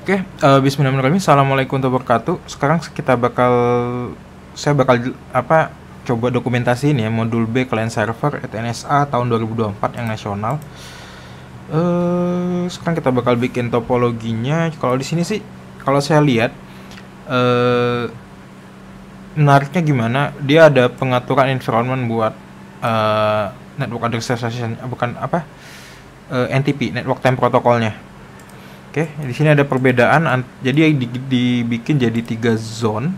Oke, bismillahirrahmanirrahim. Assalamualaikum warahmatullahi wabarakatuh. Sekarang saya bakal coba dokumentasi ini ya, modul B client server ETNSA tahun 2024 yang nasional. Sekarang kita bakal bikin topologinya. Kalau di sini sih, kalau saya lihat, menariknya gimana? Dia ada pengaturan environment buat network address association, NTP, network time protokolnya. Oke, di sini ada perbedaan. Jadi dibikin jadi 3 zone,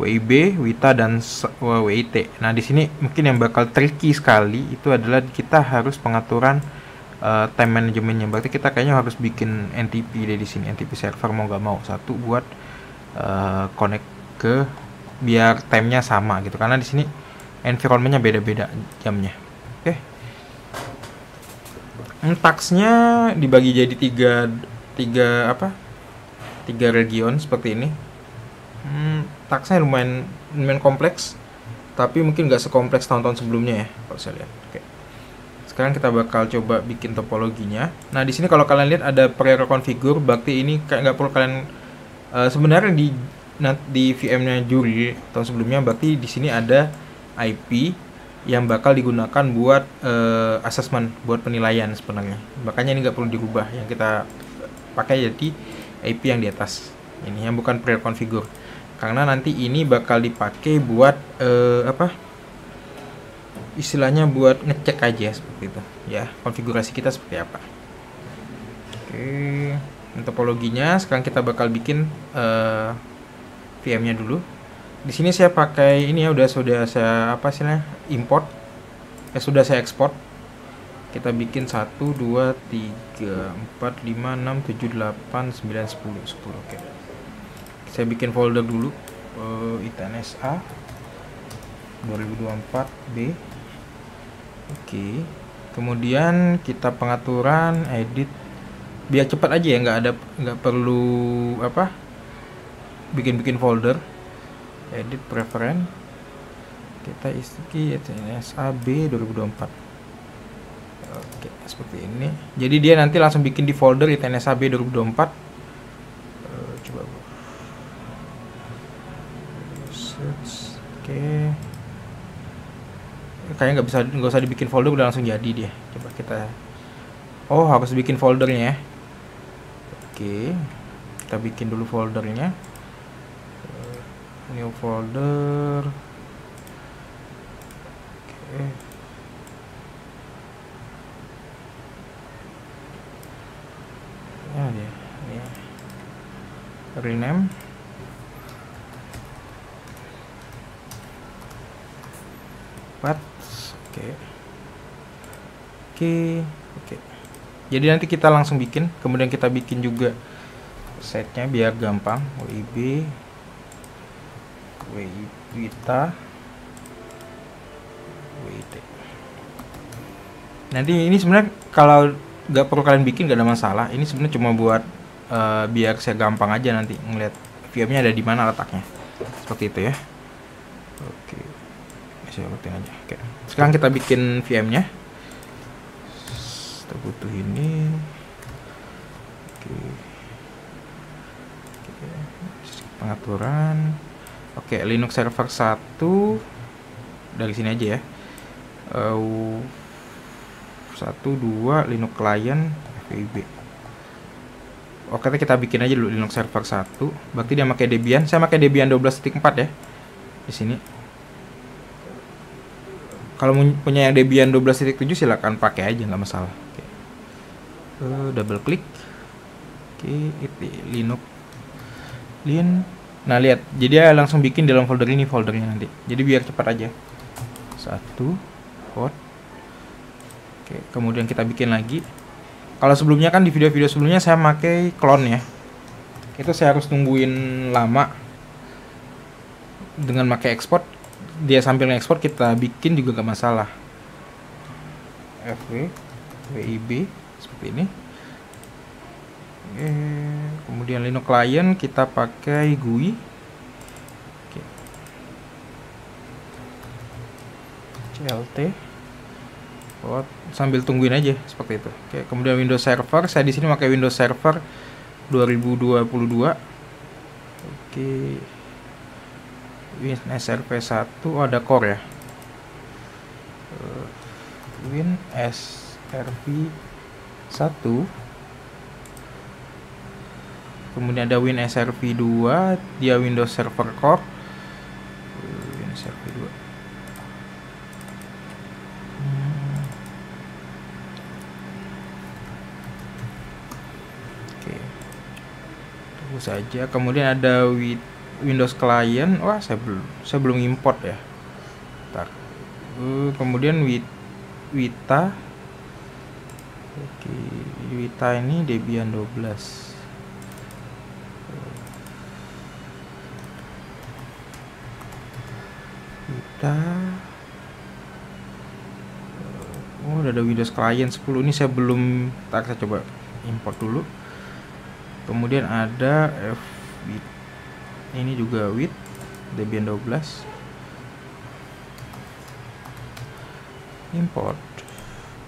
WIB, WITA, dan WIT. Nah, di sini mungkin yang bakal tricky sekali itu adalah kita harus pengaturan time managementnya. Berarti kita kayaknya harus bikin NTP di sini, NTP server mau nggak mau satu buat connect ke biar time-nya sama gitu. Karena di sini environment-nya beda-beda jamnya. Oke. Task-nya dibagi jadi tiga region seperti ini. Taksnya lumayan kompleks, tapi mungkin nggak sekompleks tahun-tahun sebelumnya ya kalau saya lihat. Oke. Sekarang kita bakal coba bikin topologinya. Nah, di sini kalau kalian lihat ada prior configure, berarti ini kayak nggak perlu kalian sebenarnya di VM-nya Juri tahun sebelumnya, berarti di sini ada IP yang bakal digunakan buat assessment, buat penilaian sebenarnya. Makanya ini nggak perlu dirubah, yang kita pakai jadi IP yang di atas ini, yang bukan pre-configure, karena nanti ini bakal dipakai buat istilahnya buat ngecek aja seperti itu ya, konfigurasi kita seperti apa. Oke, topologinya sekarang kita bakal bikin VM-nya dulu. Di sini saya pakai ini ya, sudah saya import, sudah saya ekspor. Kita bikin 1, 2, 3, 4, 5, 6, 7, 8, 9, 10. Oke. Saya bikin folder dulu. ETNSA 2024B. Oke. Kemudian kita pengaturan, edit. Biar cepat aja ya, nggak perlu bikin folder. Edit preference. Kita isi ETNSA B 2024. Oke, seperti ini. Jadi dia nanti langsung bikin di folder ETNSA B 2024. Coba. Oke. Kayaknya nggak usah dibikin folder, udah langsung jadi dia. Coba kita. Oh, harus bikin foldernya ya. Oke. Kita bikin dulu foldernya. New folder. Oke. Dia rename paths. Oke. Jadi nanti kita langsung bikin, kemudian kita bikin juga setnya biar gampang. WIB, WITA, WIT. Nanti ini sebenarnya kalau nggak perlu kalian bikin, nggak ada masalah. Ini sebenarnya cuma buat biar saya gampang aja nanti ngeliat VM-nya ada di mana letaknya, seperti itu ya. Oke, saya rutin aja. Oke, sekarang kita bikin VM-nya. Kita butuh ini. Oke. Pengaturan. Oke, Linux server 1 dari sini aja ya. 1, 2, Linux client, FIB. Oke, kita bikin aja dulu Linux server 1. Berarti dia pakai Debian. Saya pakai Debian 12.4 ya. Di sini. Kalau punya yang Debian 12.7 silakan pakai aja, nggak masalah. Oke. Double klik. Oke, itu Linux. Nah, lihat. Jadi dia langsung bikin dalam folder ini foldernya nanti. Jadi biar cepat aja. 1 port. Oke, kemudian kita bikin lagi. Kalau sebelumnya kan di video-video sebelumnya saya pakai clone ya. Itu saya harus tungguin lama. Dengan pakai export, dia sambil nge-export kita bikin juga gak masalah. FW, WIB seperti ini. Oke, kemudian Linux client kita pakai GUI. Oke. CLT. Sambil tungguin aja seperti itu. Oke, kemudian Windows Server, saya di sini pakai Windows Server 2022. Oke. Win SRP1, ada core ya. Win SRV1. Kemudian ada Win SRV2, dia Windows Server Core. Win SRV2. Oke. Tunggu saja. Kemudian ada Windows Client. Wah, saya belum import ya. Bentar. Kemudian Wita. Oke, Wita ini Debian 12. Oh, udah ada Windows Client 10. Ini saya belum, saya coba import dulu. Kemudian ada ini juga with Debian 12. Import.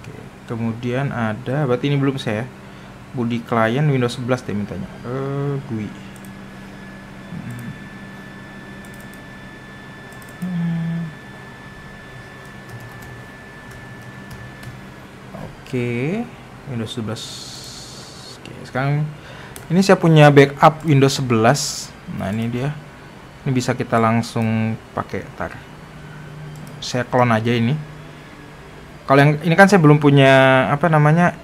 Oke. Kemudian ada, berarti ini belum saya. GUI client Windows 11 deh mintanya. GUI. Oke, Windows 11. Oke, sekarang ini saya punya backup Windows 11. Nah, ini dia. Ini bisa kita langsung pakai. Saya clone aja ini. Kalau yang ini kan saya belum punya apa namanya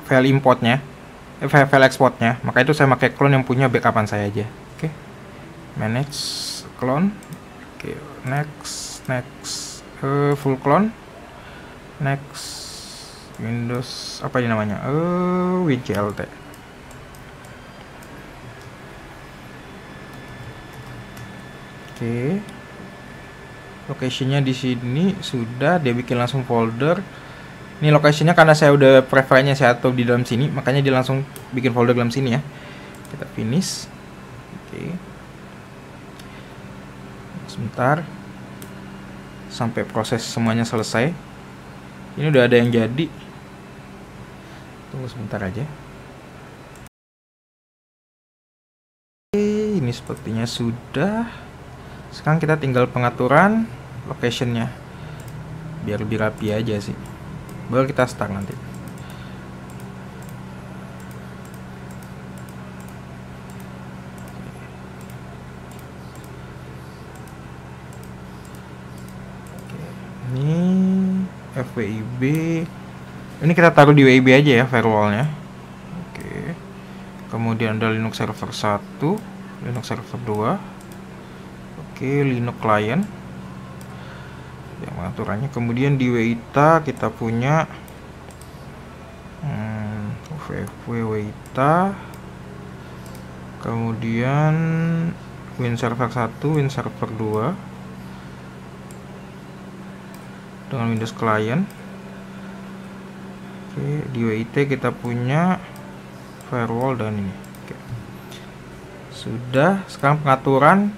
file importnya, file exportnya. Maka itu saya pakai clone yang punya backupan saya aja. Oke, manage clone. Oke, next, full clone, next. Windows apa ini namanya? WinCLT. Oke. Location-nya di sini sudah, dia bikin langsung folder. Ini location-nya karena saya udah preferennya saya atur di dalam sini, makanya dia langsung bikin folder dalam sini ya. Kita finish. Oke. Sebentar. Sampai proses semuanya selesai. Ini udah ada yang jadi. Tunggu sebentar aja. Oke, ini sepertinya sudah. Sekarang kita tinggal pengaturan location-nya. Biar lebih rapi aja sih. Baru kita start nanti. Oke, ini FWIB. Ini kita taruh di WIB aja ya firewallnya. Oke. Kemudian ada Linux Server 1, Linux Server 2. Oke, Linux Client. Yang pengaturannya. Kemudian di Wita kita punya Wita. Kemudian Win Server 1, Win Server 2 dengan Windows Client. Oke, di WIT kita punya firewall dan ini. Oke. Sudah, sekarang pengaturan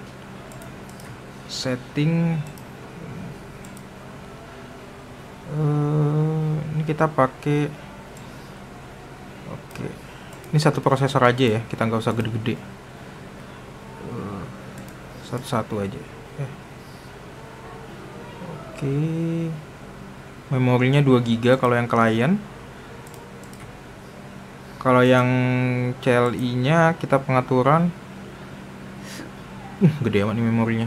setting. Ini kita pakai. Oke. Ini satu prosesor aja ya, kita nggak usah gede-gede. Satu-satu aja. Oke. Memorinya 2 GB kalau yang klien. Kalau yang CLI-nya kita pengaturan gede amat nih memorinya.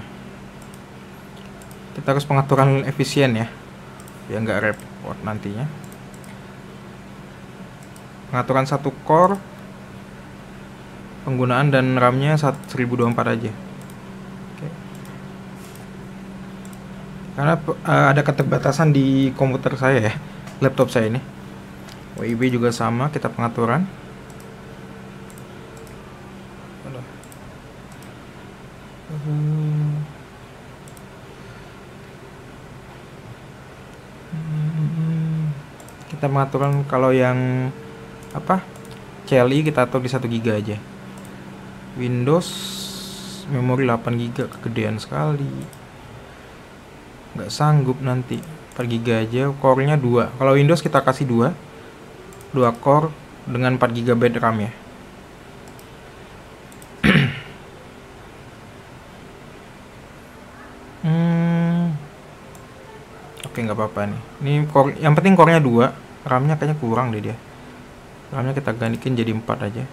Kita harus pengaturan efisien ya, biar nggak repot nantinya. Pengaturan 1 core, penggunaan dan RAM-nya 1024 aja. Oke. Karena ada keterbatasan di komputer saya ya, laptop saya ini. WIB juga sama, kita pengaturan. Kita pengaturan kalau yang apa CLI kita atur di 1 GB aja. Windows memori 8 GB kegedean sekali, nggak sanggup nanti. 4 GB aja, core-nya 2. Kalau Windows kita kasih 2 core dengan 4 GB RAM ya. Oke, nggak apa-apa nih. Ini core, yang penting core-nya 2. RAM-nya kayaknya kurang deh dia. RAM-nya kita gantikan jadi 4 aja.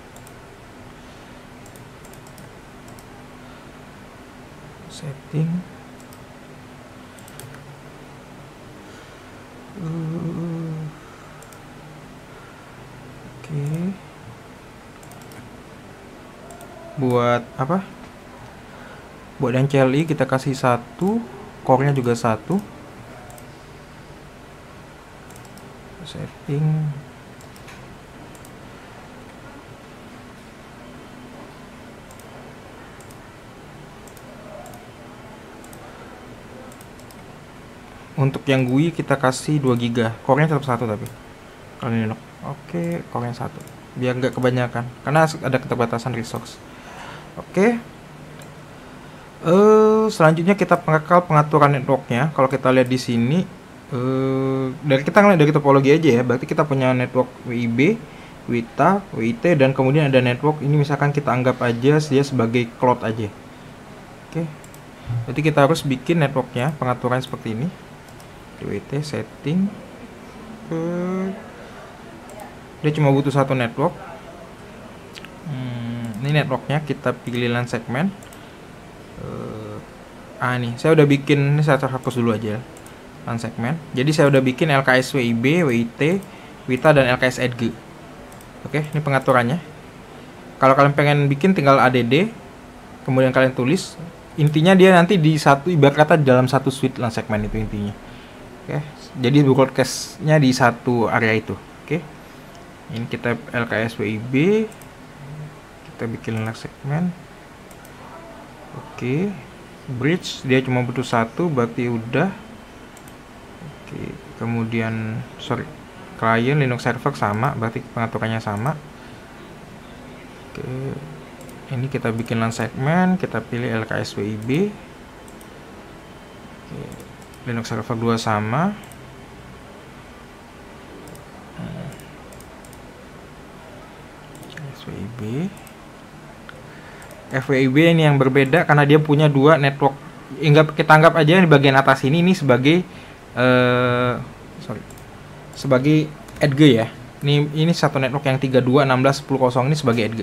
Setting. Oke. Buat apa? Buat yang CLI kita kasih 1, core-nya juga 1. Setting. Untuk yang GUI kita kasih 2 GB. Core-nya tetap 1 tapi. Kalau ini oke, core-nya 1. Biar nggak kebanyakan karena ada keterbatasan resource. Oke. Selanjutnya kita pengakal pengaturan networknya. Kalau kita lihat di sini, dari kita ngeliat dari topologi aja ya. Berarti kita punya network WIB, WITA, WIT, dan kemudian ada network ini misalkan kita anggap aja dia sebagai cloud aja. Oke. Berarti kita harus bikin networknya pengaturan seperti ini. WIT setting. Dia cuma butuh satu network. Ini networknya kita pilih LAN segmen. Nih saya udah bikin, ini saya hapus dulu aja LAN segmen. Jadi saya udah bikin LKS WIB, WIT, WITA, dan LKS EDG. Oke, ini pengaturannya. Kalau kalian pengen bikin tinggal ADD, kemudian kalian tulis. Intinya dia nanti di satu, ibarat kata dalam satu suite LAN segmen itu intinya. Oke, jadi broadcast-nya di satu area itu. Oke, ini kita LKS WIB, kita bikin LAN segmen. Oke, bridge dia cuma butuh 1, berarti udah. Oke, kemudian client Linux server sama, berarti pengaturannya sama. Oke, ini kita bikin LAN segmen, kita pilih LKS WIB. Oke, Linux server 2 sama. FWIB. FWIB ini yang berbeda karena dia punya 2 network. Kita anggap aja di bagian atas ini sebagai sebagai EDG ya. Ini satu network yang 32.16.10.0 ini sebagai EDG.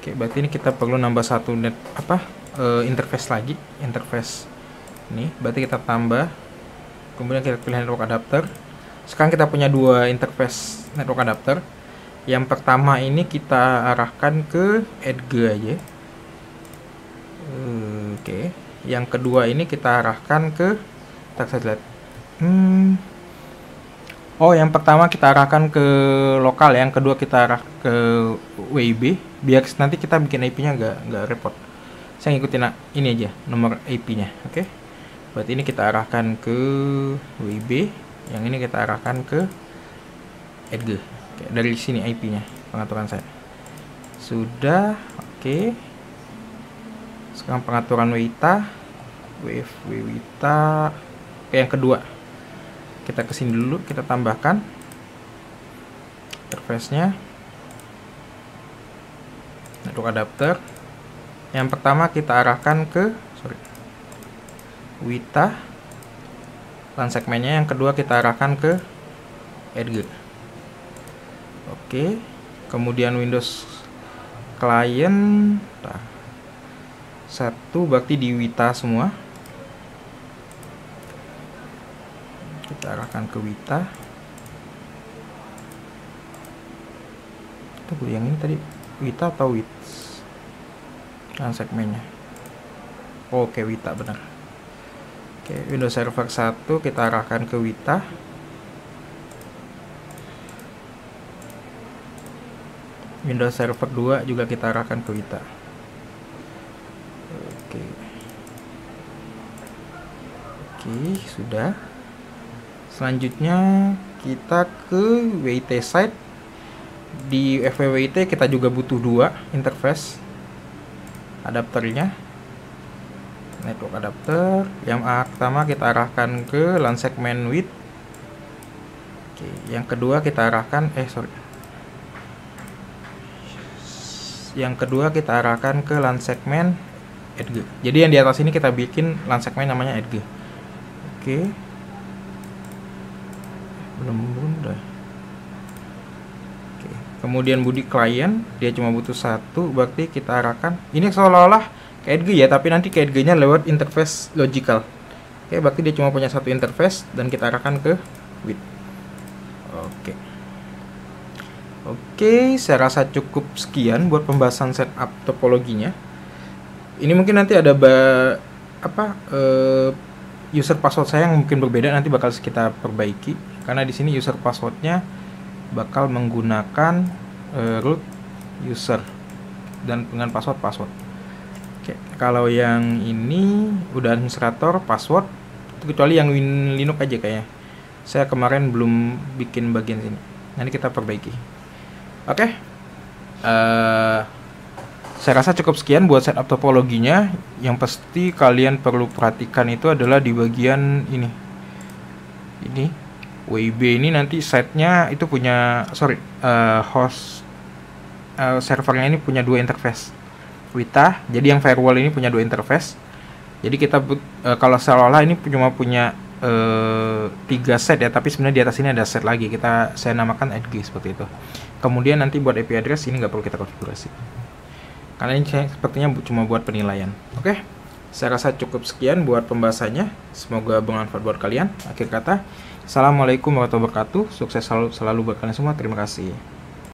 Oke, berarti ini kita perlu nambah satu interface lagi, interface ini. Berarti kita tambah, kemudian kita pilih network adapter. Sekarang kita punya 2 interface network adapter. Yang pertama ini kita arahkan ke EDG aja. Oke, yang kedua ini kita arahkan ke yang pertama kita arahkan ke lokal, yang kedua kita arah ke WIB, biar nanti kita bikin IP-nya nggak repot. Saya ngikutin ini aja nomor IP-nya. Oke, berarti ini kita arahkan ke WIB, yang ini kita arahkan ke EDG. Oke, dari sini IP-nya pengaturan saya sudah. Oke, sekarang pengaturan WITA, WITA. Oke, yang kedua kita kesini dulu, kita tambahkan interface-nya network adapter. Yang pertama kita arahkan ke WITA LAN segmennya, yang kedua kita arahkan ke EDG. Oke, kemudian Windows client 1 berarti di WITA semua. Kita arahkan ke WITA. Tunggu, yang ini tadi WITA atau WITS? LAN segmennya. Oke, WITA benar. Oke, Windows Server 1 kita arahkan ke WITA. Windows Server 2 juga kita arahkan ke WITA. Oke, sudah. Selanjutnya kita ke WIT site. Di FWWIT kita juga butuh 2 interface adapternya. Network adapter. Yang pertama kita arahkan ke LAN segmen WIT. Oke, yang kedua kita arahkan yang kedua kita arahkan ke LAN segmen EDG. Jadi yang di atas ini kita bikin LAN segmen namanya EDG. Oke. belum bunda. Oke. Kemudian body client dia cuma butuh satu, berarti kita arahkan ini seolah-olah KDG ya, tapi nanti KDG nya lewat interface logical. Oke, berarti dia cuma punya satu interface dan kita arahkan ke width. Oke. Oke, saya rasa cukup sekian buat pembahasan setup topologinya. Ini mungkin nanti ada user password saya yang mungkin berbeda, nanti bakal kita perbaiki karena di sini user passwordnya bakal menggunakan root user dan dengan password. Oke, kalau yang ini udah administrator password, kecuali yang Linux aja kayaknya. Saya kemarin belum bikin bagian sini. Nanti kita perbaiki. Oke, saya rasa cukup sekian buat setup topologinya. Yang pasti kalian perlu perhatikan itu adalah di bagian ini. Ini WIB ini nanti site-nya itu punya host servernya ini punya dua interface. Wita, jadi yang firewall ini punya dua interface. Jadi kita kalau seolah-olah ini cuma punya 3 set ya, tapi sebenarnya di atas ini ada set lagi. Saya namakan edge seperti itu. Kemudian nanti buat IP address ini nggak perlu kita konfigurasi karena ini sepertinya cuma buat penilaian. Oke, saya rasa cukup sekian buat pembahasannya. Semoga bermanfaat buat kalian. Akhir kata, assalamualaikum warahmatullahi wabarakatuh. Sukses selalu buat kalian semua. Terima kasih.